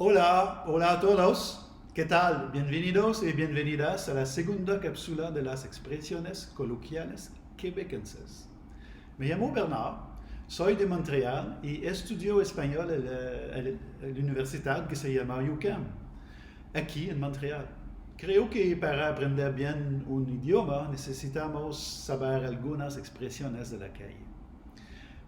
Hola, hola a todos. ¿Qué tal? Bienvenidos y bienvenidas a la segunda cápsula de las expresiones coloquiales quebequenses. Me llamo Bernard, soy de Montréal y estudio español a la universidad que se llama UQAM, aquí en Montréal. Creo que para aprender bien un idioma necesitamos saber algunas expresiones de la calle.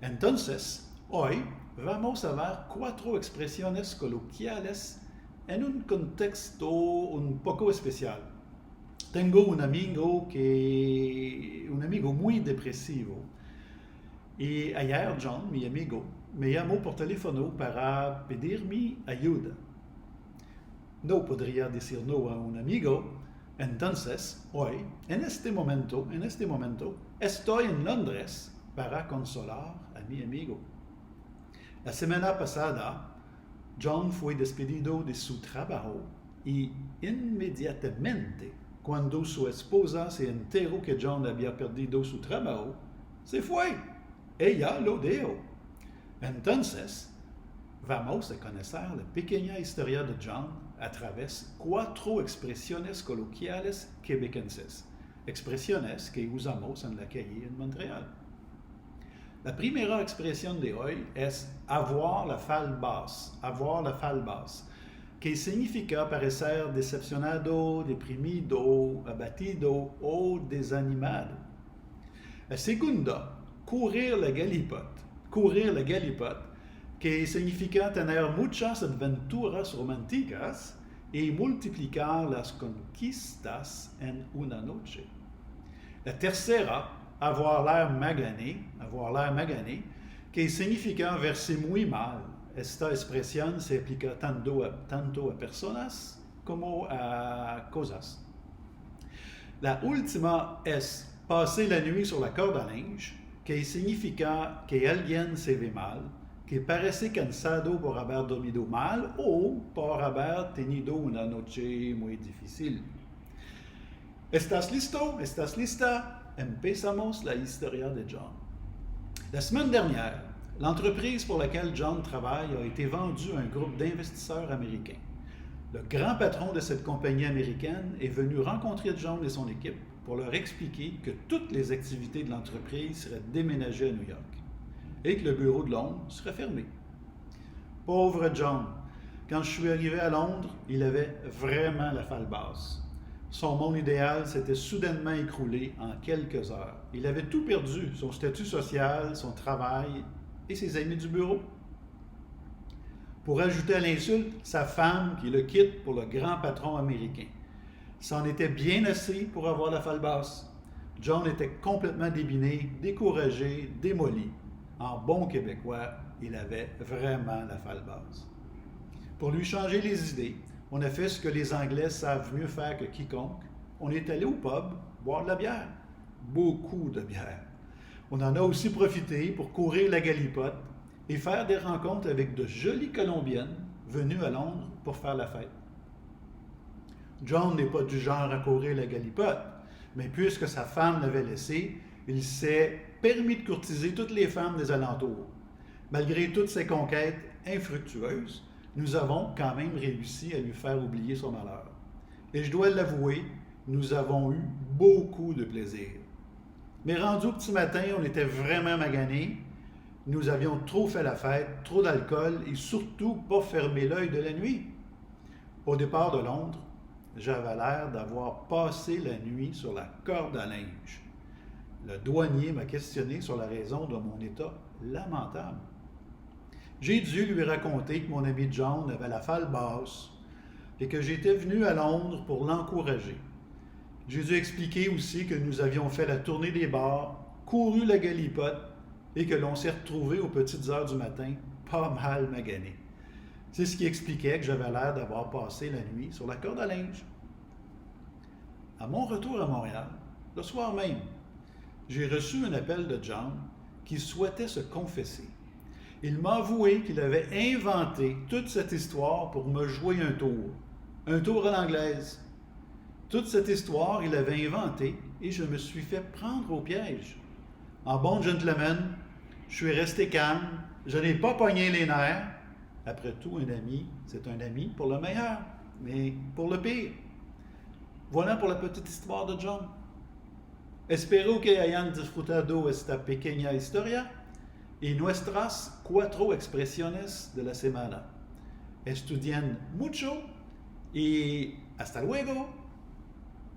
Entonces, hoy vamos a ver 4 expresiones coloquiales en un contexto un poco especial. Tengo un amigo muy depresivo y ayer John, mi amigo, me llamó por teléfono para pedirme ayuda. No podría decir no a un amigo, entonces hoy, en este momento, estoy en Londres para consolar a mi amigo. La semana pasada, John fue despedido de su trabajo y inmediatamente, cuando su esposa se enteró que John había perdido su trabajo, se fue. Ella lo dejó. Entonces, vamos a conocer la pequeña historia de John a través 4 expresiones coloquiales quebequenses, expresiones que usamos en la calle en Montréal. La primera expresión de hoy es avoir la falle basse, que significa parecer decepcionado, deprimido, abatido o desanimado. La segunda, courir la galipote, que significa tener muchas aventuras románticas y multiplicar las conquistas en una noche. La tercera, avoir l'air magané, que significa verse muy mal. Esta expresión se aplica tanto a personas como a cosas. La última es passer la nuit sur la corde à linge, que significa que alguien se ve mal, que parece cansado por haber dormido mal o por haber tenido una noche muy difícil. ¿Estás listo? ¿Estás lista? Empezamos la historia de John. La semaine dernière, l'entreprise pour laquelle John travaille a été vendue à un groupe d'investisseurs américains. Le grand patron de cette compagnie américaine est venu rencontrer John et son équipe pour leur expliquer que toutes les activités de l'entreprise seraient déménagées à New York et que le bureau de Londres serait fermé. Pauvre John, quand je suis arrivé à Londres, il avait vraiment la falle basse. Son monde idéal s'était soudainement écroulé en quelques heures. Il avait tout perdu, son statut social, son travail et ses amis du bureau. Pour ajouter à l'insulte, sa femme qui le quitte pour le grand patron américain. C'en était bien assez pour avoir la falle basse. John était complètement débiné, découragé, démoli. En bon québécois, il avait vraiment la falle basse. Pour lui changer les idées, on a fait ce que les Anglais savent mieux faire que quiconque. On est allé au pub boire de la bière. Beaucoup de bière. On en a aussi profité pour courir la galipote et faire des rencontres avec de jolies Colombiennes venues à Londres pour faire la fête. John n'est pas du genre à courir la galipote, mais puisque sa femme l'avait laissé, il s'est permis de courtiser toutes les femmes des alentours. Malgré toutes ces conquêtes infructueuses, nous avons quand même réussi à lui faire oublier son malheur. Et je dois l'avouer, nous avons eu beaucoup de plaisir. Mais rendu au petit matin, on était vraiment maganés. Nous avions trop fait la fête, trop d'alcool et surtout pas fermé l'œil de la nuit. Au départ de Londres, j'avais l'air d'avoir passé la nuit sur la corde à linge. Le douanier m'a questionné sur la raison de mon état lamentable. J'ai dû lui raconter que mon ami John avait la falle basse et que j'étais venu à Londres pour l'encourager. J'ai dû expliquer aussi que nous avions fait la tournée des bars, couru la galipote et que l'on s'est retrouvés aux petites heures du matin, pas mal maganés. C'est ce qui expliquait que j'avais l'air d'avoir passé la nuit sur la corde à linge. À mon retour à Montréal, le soir même, j'ai reçu un appel de John qui souhaitait se confesser. Il m'a avoué qu'il avait inventé toute cette histoire pour me jouer un tour à l'anglaise. Toute cette histoire, il l'avait inventée et je me suis fait prendre au piège. En bon gentleman, je suis resté calme, je n'ai pas pogné les nerfs Après tout, un ami, c'est un ami pour le meilleur, mais pour le pire. Voilà por la petite histoire de John. Espero que hayan disfrutado esta pequeña historia y nuestras 4 expresiones de la semana. Estudien mucho y hasta luego.